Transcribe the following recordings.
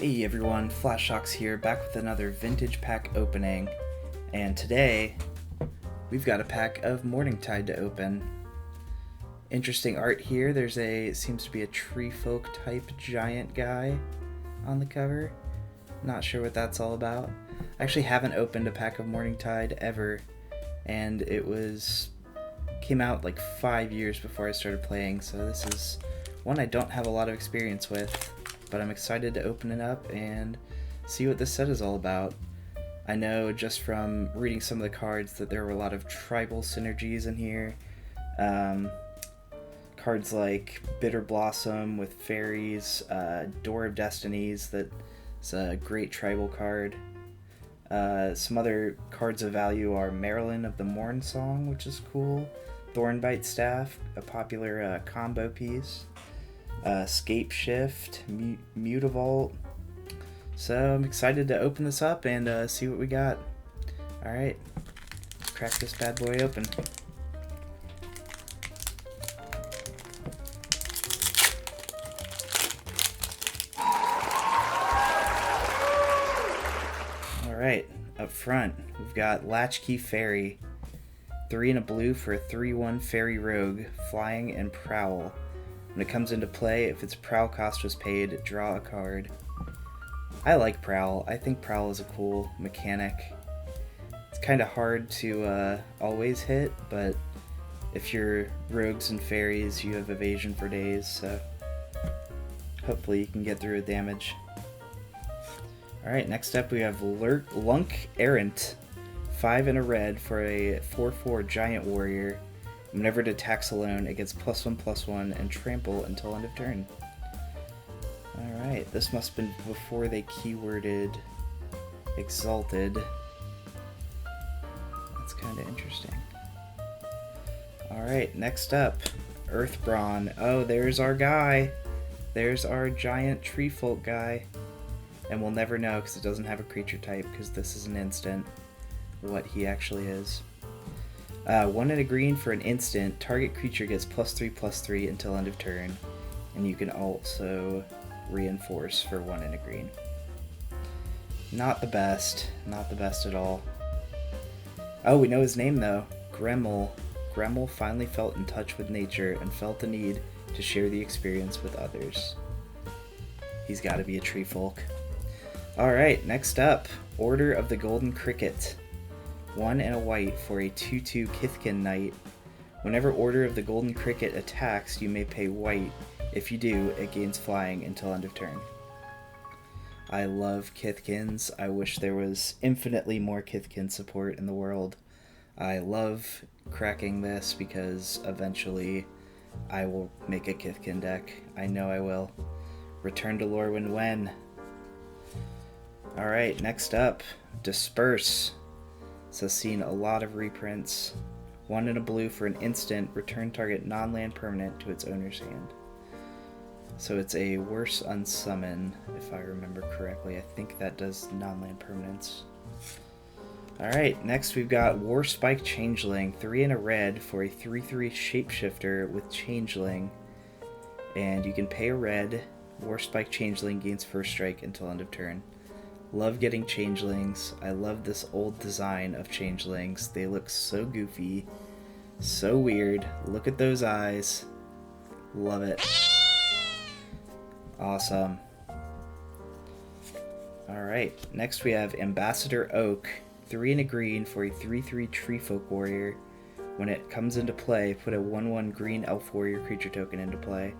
Hey everyone, FlashOx here, back with another vintage pack opening, and today we've got a pack of Morningtide to open. Interesting art here. Seems to be a tree folk type giant guy on the cover. Not sure what that's all about. I actually haven't opened a pack of Morningtide ever, and came out like 5 years before I started playing, so this is one I don't have a lot of experience with. But I'm excited to open it up and see what this set is all about. I know just from reading some of the cards that there were a lot of tribal synergies in here. Cards like Bitter Blossom with fairies, Door of Destinies, that's a great tribal card. Some other cards of value are Marilyn of the Morn Song, which is cool. Thornbite Staff, a popular combo piece. Scape Shift, Mutavault. So I'm excited to open this up and see what we got. Alright, let's crack this bad boy open. Alright, up front we've got Latchkey Fairy. 3 and a blue for a 3/1 Fairy Rogue, Flying and Prowl. When it comes into play, if its Prowl cost was paid, draw a card. I like Prowl. I think Prowl is a cool mechanic. It's kind of hard to always hit, but if you're rogues and fairies, you have evasion for days, so hopefully you can get through with damage. Alright, next up we have Lunk Errant. 5 and a red for a 4/4 Giant Warrior. Whenever it attacks alone, it gets +1/+1 and trample until end of turn. Alright, this must have been before they keyworded Exalted. That's kind of interesting. Alright, next up, Earthbrawn. Oh, there's our guy. There's our giant tree folk guy. And we'll never know because it doesn't have a creature type, because this is an instant, what he actually is. 1 and a green for an instant. Target creature gets +3/+3 until end of turn. And you can also reinforce for 1 and a green. Not the best. Not the best at all. Oh, we know his name though. Gremmel. Gremmel finally felt in touch with nature and felt the need to share the experience with others. He's got to be a tree folk. Alright, next up. Order of the Golden Cricket. 1 and a white for a 2/2 Kithkin Knight. Whenever Order of the Golden Cricket attacks, you may pay white. If you do, it gains flying until end of turn. I love Kithkins. I wish there was infinitely more Kithkin support in the world. I love cracking this because eventually I will make a Kithkin deck. I know I will. Return to Lorwyn when? Alright, next up. Disperse. So seen a lot of reprints. 1 and a blue for an instant, return target non-land permanent to its owner's hand. So it's a worse unsummon, if I remember correctly. I think that does non-land permanents. Alright, next we've got Warspike Changeling. 3 and a red for a 3/3 shapeshifter with Changeling. And you can pay a red. Warspike Changeling gains first strike until end of turn. Love getting changelings. I love this old design of changelings. They look so goofy, so weird. Look at those eyes. Love it. Awesome. Alright, next we have Ambassador Oak. 3 and a green for a 3/3 Tree Folk Warrior. When it comes into play, put a 1/1 green Elf Warrior creature token into play.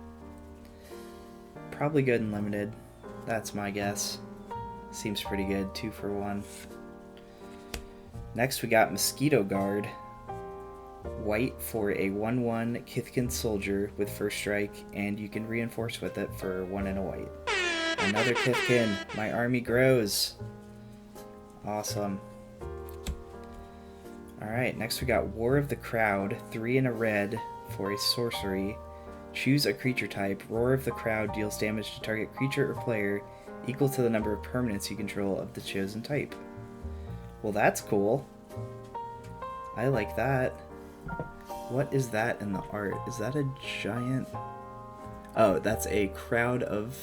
Probably good and limited. That's my guess. Seems pretty good, 2 for 1. Next we got Mosquito Guard. White for a 1/1 Kithkin Soldier with first strike, and you can reinforce with it for 1 and a white. Another Kithkin. My army grows. Awesome. Alright, next we got War of the Crowd. 3 and a red for a sorcery. Choose a creature type. Roar of the Crowd deals damage to target creature or player equal to the number of permanents you control of the chosen type. Well, that's cool. I like that. What is that in the art? Is that a giant... Oh, that's a crowd of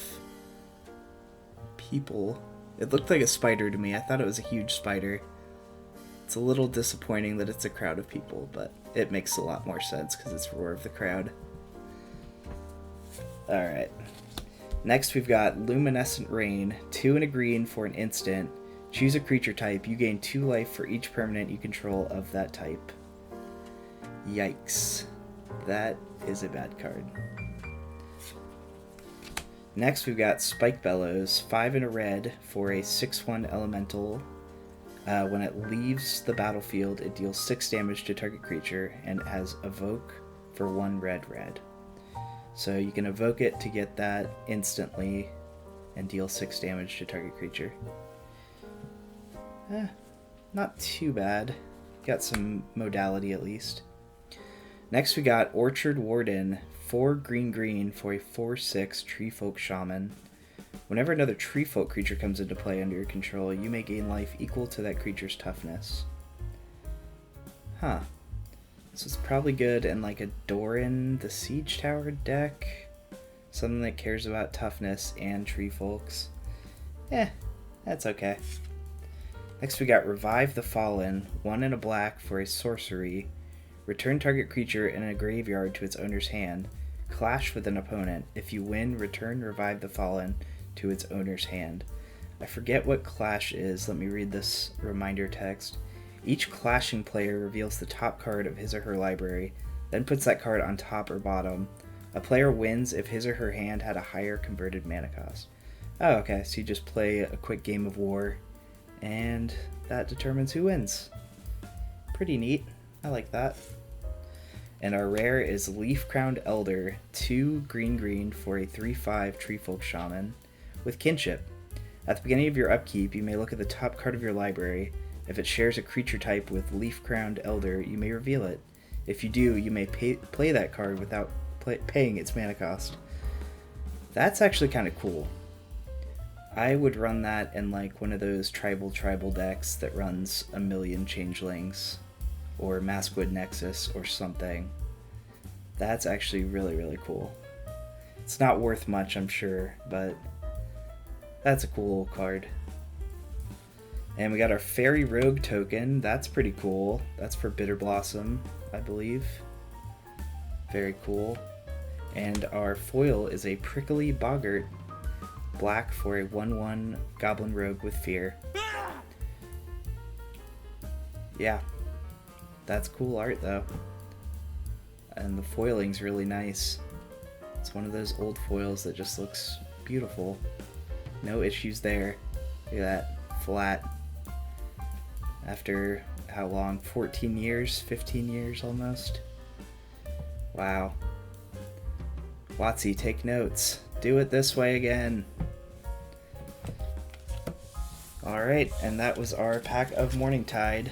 people. It looked like a spider to me. I thought it was a huge spider. It's a little disappointing that it's a crowd of people, but it makes a lot more sense because it's Roar of the Crowd. Alright. Next we've got Luminescent Rain, 2 and a green for an instant. Choose a creature type. You gain 2 life for each permanent you control of that type. Yikes. That is a bad card. Next we've got Spike Bellows, 5 and a red for a 6/1 elemental. When it leaves the battlefield, it deals 6 damage to target creature, and it has Evoke for 1 red. So you can evoke it to get that instantly and deal 6 damage to target creature. Not too bad. Got some modality at least. Next we got Orchard Warden, 4 green for a 4/6 Treefolk Shaman. Whenever another Treefolk creature comes into play under your control, you may gain life equal to that creature's toughness. Huh. So it's probably good in like a Doran the Siege Tower deck. Something that cares about toughness and Treefolks. That's okay. Next we got Revive the Fallen, 1 and a black for a sorcery. Return target creature in a graveyard to its owner's hand. Clash with an opponent. If you win, return Revive the Fallen to its owner's hand. I forget what Clash is. Let me read this reminder text. Each clashing player reveals the top card of his or her library, then puts that card on top or bottom. A player wins if his or her hand had a higher converted mana cost. Oh, okay, so you just play a quick game of war, and that determines who wins. Pretty neat. I like that. And our rare is Leaf Crowned Elder, 2 green for a 3/5 Treefolk Shaman with kinship. At the beginning of your upkeep, you may look at the top card of your library. If it shares a creature type with Leaf Crowned Elder, you may reveal it. If you do, you may play that card without paying its mana cost. That's actually kind of cool. I would run that in like one of those tribal decks that runs a million changelings, or Maskwood Nexus or something. That's actually really cool. It's not worth much, I'm sure, but that's a cool card. And we got our Fairy Rogue token. That's pretty cool. That's for Bitter Blossom, I believe. Very cool. And our foil is a Prickly Boggart, black for a 1/1 Goblin Rogue with Fear. Yeah, that's cool art though. And the foiling's really nice. It's one of those old foils that just looks beautiful. No issues there. Look at that, flat. After how long? 14 years? 15 years almost? Wow. WotC, take notes. Do it this way again. Alright, and that was our pack of Morningtide.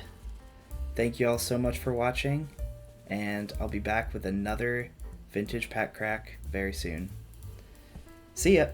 Thank you all so much for watching, and I'll be back with another vintage pack crack very soon. See ya!